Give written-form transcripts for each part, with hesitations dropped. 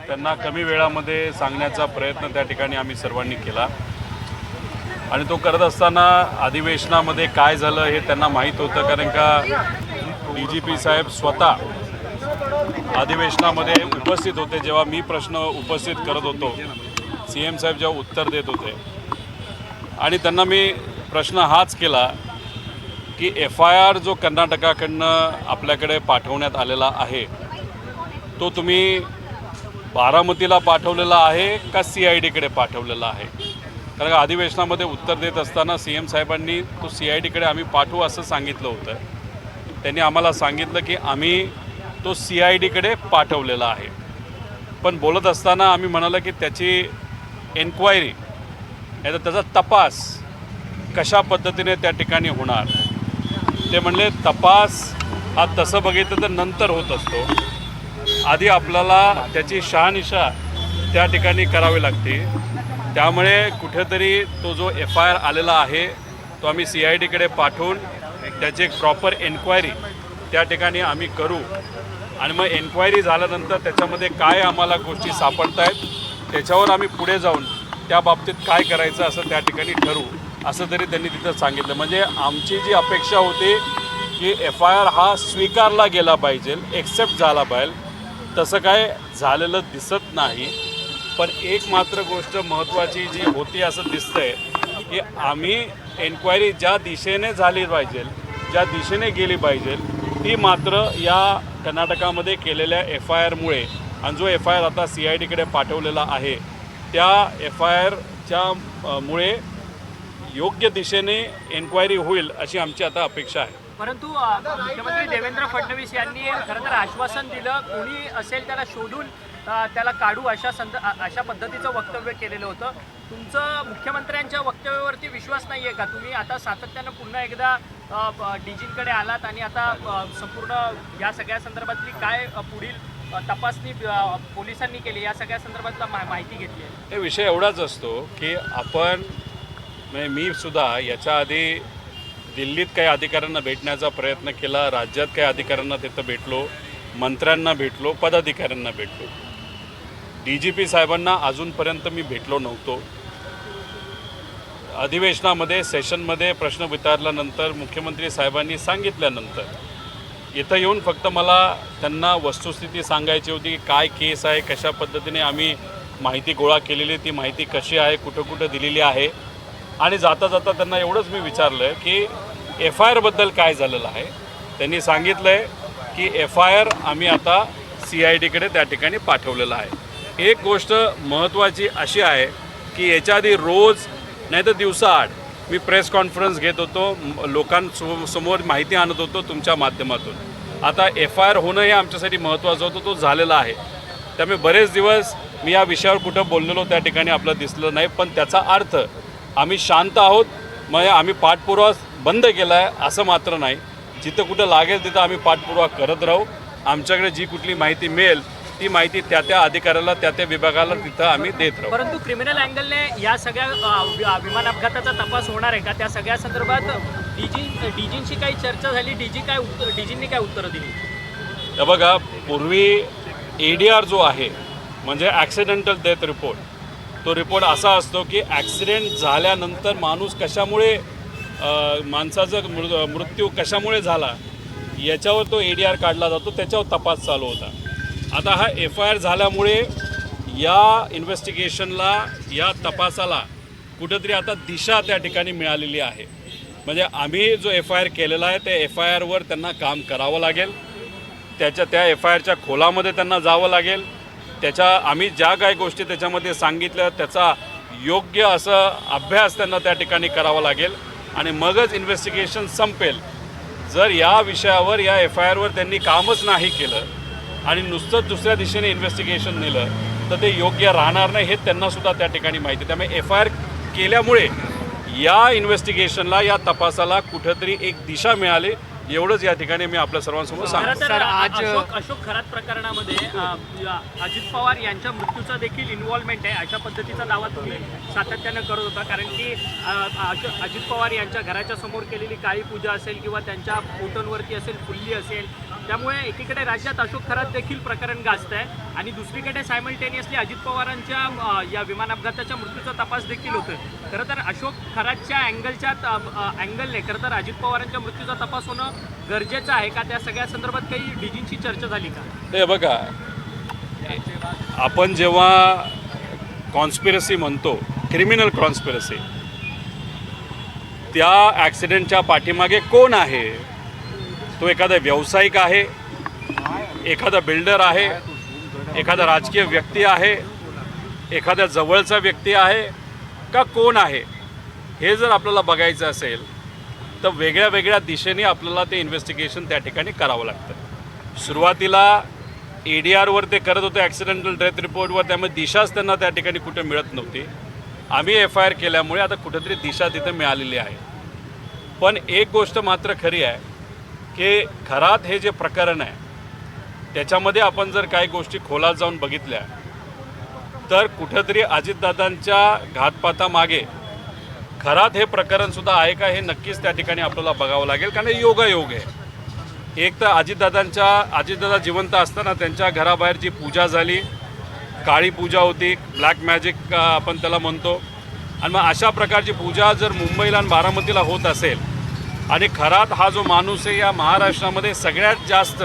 त्यांना कमी वेळामध्ये सांगण्याचा प्रयत्न त्या ठिकाणी आम्ही सर्वांनी केला आणि तो करत असताना अधिवेशनामध्ये काय झालं हे त्यांना माहीत होतं, कारण का DGP साहेब स्वतः अधिवेशनामध्ये उपस्थित होते जेव्हा मी प्रश्न उपस्थित करत होतो, CM साहेब जेव्हा उत्तर देत होते आणि त्यांना मी प्रश्न हाच केला की FIR जो कर्नाटकाकडनं आपल्याकडे पाठवण्यात आलेला आहे तो तुम्ही बारामतीला पाठवलेला आहे का CIDकडे पाठवलेला आहे? कारण अधिवेशनामध्ये उत्तर देत असताना CM साहेबांनी तो CIDकडे आम्ही पाठवू असं सांगितलं होतं. त्यांनी आम्हाला सांगितलं की आम्ही तो CIDकडे पाठवलेला आहे, पण बोलत असताना आम्ही म्हणालं की त्याची एन्क्वायरी नाही तर त्याचा तपास कशा पद्धतीने त्या ठिकाणी होणार. ते म्हणले तपास हा तसं बघितलं तर नंतर होत असतो, आधी आपल्याला त्याची शहानिशा त्या ठिकाणी करावी लागते. त्यामुळे कुठेतरी तो जो FIR आलेला आहे तो आम्ही CIDकडे पाठवून त्याची एक प्रॉपर एन्क्वायरी त्या ठिकाणी आम्ही करू आणि मग एन्क्वायरी झाल्यानंतर त्याच्यामध्ये काय आम्हाला गोष्टी सापडत आहेत त्याच्यावर आम्ही पुढे जाऊन त्या बाबतीत काय करायचं असं त्या ठिकाणी ठरवू, असं तरी त्यांनी तिथं सांगितलं. म्हणजे आमची जी अपेक्षा होती की FIR हा स्वीकारला गेला पाहिजे, एक्सेप्ट झाला पाहिजे, तसं काय झालेलं दिसत नाही. पण एक मात्र गोष्ट महत्त्वाची जी होती असं दिसतंय की आम्ही एन्क्वायरी ज्या दिशेने झाली पाहिजे, ज्या दिशेने गेली पाहिजे ती मात्र या कर्नाटकामध्ये केलेल्या FIRमुळे आणि जो FIR आता CIDकडे पाठवलेला आहे त्या FIRच्या मुळे योग्य दिशेने एन्क्वायरी होईल अशी आमची आता अपेक्षा आहे. परंतु मुख्यमंत्री देवेंद्र फडणवीस यांनी खरं तर आश्वासन दिलं, कोणी असेल त्याला शोधून त्याला काढू अशा पद्धतीचं वक्तव्य केलेलं होतं. तुमचं मुख्यमंत्र्यांच्या वक्तव्यावरती विश्वास नाही आहे का? तुम्ही आता सातत्यानं पुन्हा एकदा DGंकडे आलात आणि आता संपूर्ण या सगळ्या संदर्भातली काय पुढील तपासणी पोलिसांनी केली या सगळ्या संदर्भातला माहिती घेतली आहे? हे विषय एवढाच असतो की आपण म्हणजे मी सुद्धा याच्या आधी दिल्लीत काही अधिकाऱ्यांना भेटण्याचा प्रयत्न केला, राज्यात काही अधिकाऱ्यांना तिथं भेटलो, मंत्र्यांना भेटलो, पदाधिकाऱ्यांना भेटलो. DGP साहेबांना अजूनपर्यंत मी भेटलो नव्हतो. अधिवेशनामध्ये सेशनमध्ये प्रश्न विचारल्यानंतर मुख्यमंत्री साहेबांनी सांगितल्यानंतर इथं येऊन फक्त मला त्यांना वस्तुस्थिती सांगायची होती की काय केस आहे, कशा पद्धतीने आम्ही माहिती गोळा केलेली, ती माहिती कशी आहे, कुठं कुठं दिलेली आहे. आणि जाता जाता त्यांना एवढंच मी विचारलं की FIRबद्दल काय झालेलं आहे. त्यांनी सांगितलं आहे की FIR आम्ही आता CIDकडे त्या ठिकाणी पाठवलेलं आहे. एक गोष्ट महत्त्वाची अशी आहे की याच्या आधी रोज नाही तर दिवसाआड मी प्रेस कॉन्फरन्स घेत होतो, लोकांसमोर माहिती आणत होतो तुमच्या माध्यमातून. आता FIR होणं हे आमच्यासाठी महत्त्वाचं होतं, तो झालेला आहे. त्यामुळे बरेच दिवस मी या विषयावर कुठं बोललेलो त्या ठिकाणी आपलं दिसलं नाही, पण त्याचा अर्थ आम्ही शांत आहोत, मग आम्ही पाठपुरावा बंद केला आहे असं मात्र नाही. जिथं कुठं लागेल तिथं आम्ही पाठपुरावा करत राहू. आमच्याकडे जी कुठली माहिती मिळेल ती माहिती त्या अधिकाऱ्याला त्या विभागाला तिथं आम्ही देत राहू. परंतु क्रिमिनल अँगलने या सगळ्या विमान अपघाताचा तपास होणार आहे का? त्या सगळ्या संदर्भात DGंशी काही चर्चा झाली? DGंनी काय उत्तरं दिली? तर बघा, पूर्वी ADR जो आहे म्हणजे ॲक्सिडेंटल डेथ रिपोर्ट, तो रिपोर्ट असा असतो की ॲक्सिडेंट झाल्यानंतर माणूस कशामुळे माणसाचा मृत्यू कशामुळे झाला याच्यावर तो ADR काढला जातो, त्याच्यावर तपास चालू होता. आता हा FIR झाल्यामुळे या इन्व्हेस्टिगेशनला, या तपासाला कुठंतरी आता दिशा त्या ठिकाणी मिळालेली आहे. म्हणजे आम्ही जो FIR केलेला आहे त्या FIRवर त्यांना काम करावं लागेल, त्या FIRच्या खोलामध्ये त्यांना जावं लागेल, आम्ही ज्या काही गोष्टी त्याच्यामध्ये सांगितल्या त्याचा योग्य असं अभ्यास त्यांना त्या ठिकाणी करावा लागेल आणि मगच इन्व्हेस्टिगेशन संपेल. जर या विषयावर, या FIRवर त्यांनी कामच नाही केलं आणि नुसतंच दुसऱ्या दिशेने इन्व्हेस्टिगेशन नेलं तर ते योग्य राहणार नाही हे त्यांनासुद्धा त्या ठिकाणी माहिती आहे. त्यामुळे FIR केल्यामुळे या इन्व्हेस्टिगेशनला, या तपासाला कुठंतरी एक दिशा मिळाली, एवढंच या ठिकाणी मी आपल्या सर्वांसमोर सांगतो. सर, आज अशोक खरात प्रकरणामध्ये अजित पवार यांच्या मृत्यूचा देखील इन्व्हॉल्वमेंट आहे अशा पद्धतीचा दावा तुम्ही सातत्यानं करत होता, कारण की अजित पवार यांच्या घराच्या समोर केलेली काळी पूजा असेल किंवा त्यांच्या फोटोंवरती असेल, फुल्ली असेल, त्यामुळे एकीकडे राज्यात अशोक खरात देखील प्रकरण गाजत आहे आणि दुसरीकडे सायमल्टेनियसली अजित पवारांच्या या विमान अपघाताच्या मृत्यूचा तपास देखील होतोय. खरं तर अशोक खरातच्या अँगलने खरं तर अजित पवारांच्या मृत्यूचा तपास होणं गरजेचं आहे का? त्या सगळ्या संदर्भात काही डीजींची चर्चा झाली का? ते बघा, आपण जेव्हा कॉन्स्पिरसी म्हणतो, क्रिमिनल कॉन्स्पिरसी, त्या ॲक्सिडेंटच्या पाठीमागे कोण आहे? तो एखादा व्यावसायिक आहे, एखादा बिल्डर आहे, एखादा राजकीय व्यक्ती आहे, एखाद्या जवळचा व्यक्ती आहे का कोण आहे? हे जर आपल्याला बघायचं असेल तर वेगळ्या वेगळ्या दिशेने आपल्याला ते इन्व्हेस्टिगेशन त्या ठिकाणी करावं लागतं. सुरुवातीला ADRवर ते करत होते, ॲक्सिडेंटल डेथ रिपोर्टवर, त्यामुळे दिशाच त्यांना त्या ठिकाणी कुठे मिळत नव्हती. आम्ही FIR केल्यामुळे आता कुठेतरी दिशा तिथं मिळालेली आहे. पण एक गोष्ट मात्र खरी आहे की खरात हे जे प्रकरण आहे त्याच्यामध्ये आपण जर काही गोष्टी खोलात जाऊन बघितल्या तर कुठंतरी अजितदादांच्या घातपातामागे खरात हे प्रकरणसुद्धा आहे का, हे नक्कीच त्या ठिकाणी आपल्याला बघावं लागेल. कारण योगायोग आहे. एक तर अजितदादा जिवंत असताना त्यांच्या घराबाहेर जी पूजा झाली, काळी पूजा होती, ब्लॅक मॅजिक आपण त्याला म्हणतो, आणि मग अशा प्रकारची पूजा जर मुंबईला आणि बारामतीला होत असेल आणि खरात हा जो माणूस आहे या महाराष्ट्रामध्ये सगळ्यात जास्त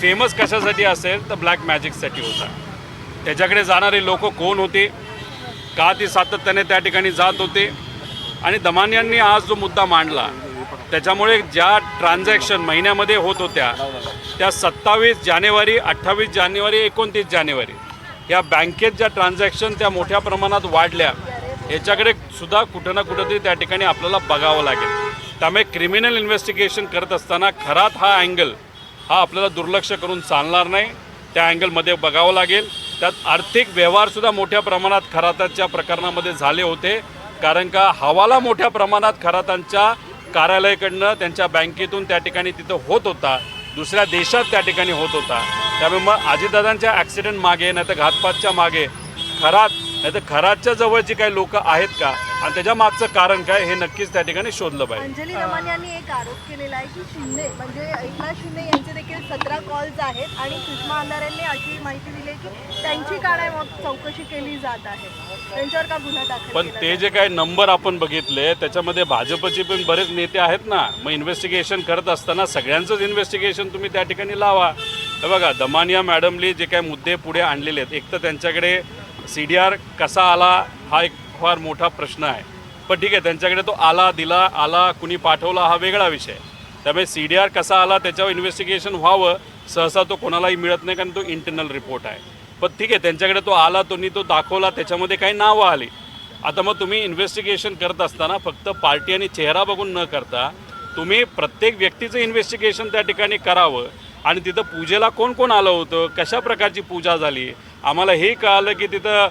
फेमस कशासाठी असेल तर ब्लॅक मॅजिकसाठी होता. त्याच्याकडे जाणारे लोक कोण होते, का ती सातत्याने त्या ठिकाणी जात होते, आणि दमानियांनी आज जो मुद्दा मांडला त्याच्यामुळे ज्या ट्रान्झॅक्शन महिन्यामध्ये होत होत्या त्या 27 जानेवारी, 28 जानेवारी, 29 जानेवारी या बँकेत ज्या ट्रान्झॅक्शन त्या मोठ्या प्रमाणात वाढल्या, याच्याकडे सुद्धा कुठं ना कुठंतरी त्या ठिकाणी आपल्याला बघावं लागेल. त्यामुळे क्रिमिनल इन्व्हेस्टिगेशन करत असताना खरात हा अँगल हा आपल्याला दुर्लक्ष करून चालणार नाही. त्या अँगलमध्ये बघावं लागेल. त्यात आर्थिक व्यवहारसुद्धा मोठ्या प्रमाणात खराताच्या प्रकरणामध्ये झाले होते, कारण का हवाला मोठ्या प्रमाणात खरातांच्या कार्यालयाकडनं त्यांच्या बँकेतून त्या ठिकाणी तिथं होत होता, दुसऱ्या देशात त्या ठिकाणी होत होता. त्यामुळे मग अजितदादांच्या ॲक्सिडेंट मागे नाही तर घातपातच्या मागे खरात नाही तर खरातच्या जवळची काही लोक आहेत का आणि त्याच्या मागचं कारण काय हे नक्कीच त्या ठिकाणी शोधलं पाहिजे. अंजली दमानी यांनी एक आरोप केलेला आहे की शिंदे म्हणजे एकनाथ शिंदे यांचे देखील 17 कॉल्स आहेत आणि सुषमा अंधारे यांनी अशी माहिती दिली की त्यांची काय चौकशी केली जात आहे, त्यांच्यावर का गुन्हा दाखल पण ते जे काही नंबर आपण बघितले त्याच्यामध्ये भाजपचे पण बरेच नेते आहेत ना. मग इन्व्हेस्टिगेशन करत असताना सगळ्यांचंच इन्व्हेस्टिगेशन तुम्ही त्या ठिकाणी लावा. हे बघा, दमानिया मॅडमली जे काही मुद्दे पुढे आणलेले आहेत, एक तर त्यांच्याकडे CDR कसा आला हा एक फार मोठा प्रश्न आहे. पण ठीक आहे, त्यांच्याकडे तो आला कुणी पाठवला हा वेगळा विषय. त्यामुळे CDR कसा आला त्याच्यावर इन्व्हेस्टिगेशन व्हावं, सहसा तो कोणालाही मिळत नाही कारण तो इंटरनल रिपोर्ट आहे. पण ठीक आहे, त्यांच्याकडे तो आला, तो दाखवला, त्याच्यामध्ये काही नावं आली. आता मग तुम्ही इन्व्हेस्टिगेशन करत असताना फक्त पार्टी आणि चेहरा बघून न करता तुम्ही प्रत्येक व्यक्तीचं इन्व्हेस्टिगेशन त्या ठिकाणी करावं. आणि तिथं पूजेला कोण कोण आलं होतं, कशा प्रकारची पूजा झाली, आम्हाला हे कळालं की तिथं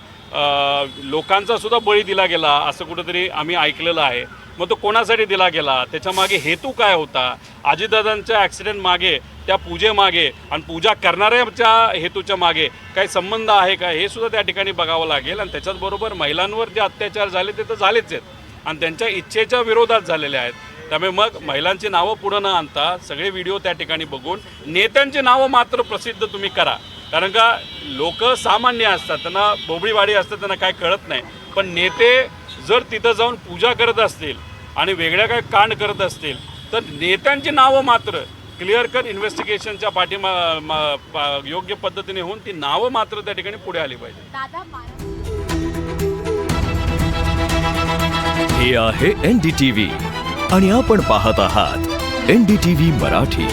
लोकांचा सुद्धा बळी दिला गेला असं कुठंतरी आम्ही ऐकलेलं आहे. मग तो कोणासाठी दिला गेला, त्याच्यामागे हेतू काय होता, अजितदादांच्या ॲक्सिडेंट मागे, त्या पूजेमागे आणि पूजा करणाऱ्याच्या हेतूच्या मागे काही संबंध आहे का, हे सुद्धा त्या ठिकाणी बघावं लागेल. आणि त्याच्याचबरोबर महिलांवर जे अत्याचार झाले ते तर झालेच आहेत आणि त्यांच्या इच्छेच्या विरोधात झालेले आहेत. त्यामुळे मग महिलांची नावं पुढं न आणता सगळे व्हिडिओ त्या ठिकाणी बघून नेत्यांची नावं मात्र प्रसिद्ध तुम्ही करा. कारण का लोक सामान्य असतात, त्यांना बोबडीवाडी असतात, त्यांना काय कळत नाही. पण नेते जर तिथं जाऊन पूजा करत असतील आणि वेगळ्या काय कांड करत असतील तर नेत्यांची नावं मात्र क्लिअर कट इन्व्हेस्टिगेशनच्या योग्य पद्धतीने होऊन ती नावं मात्र त्या ठिकाणी पुढे आली पाहिजे. हे आहे NDTV आणि आपण पाहत आहात NDTV मराठी.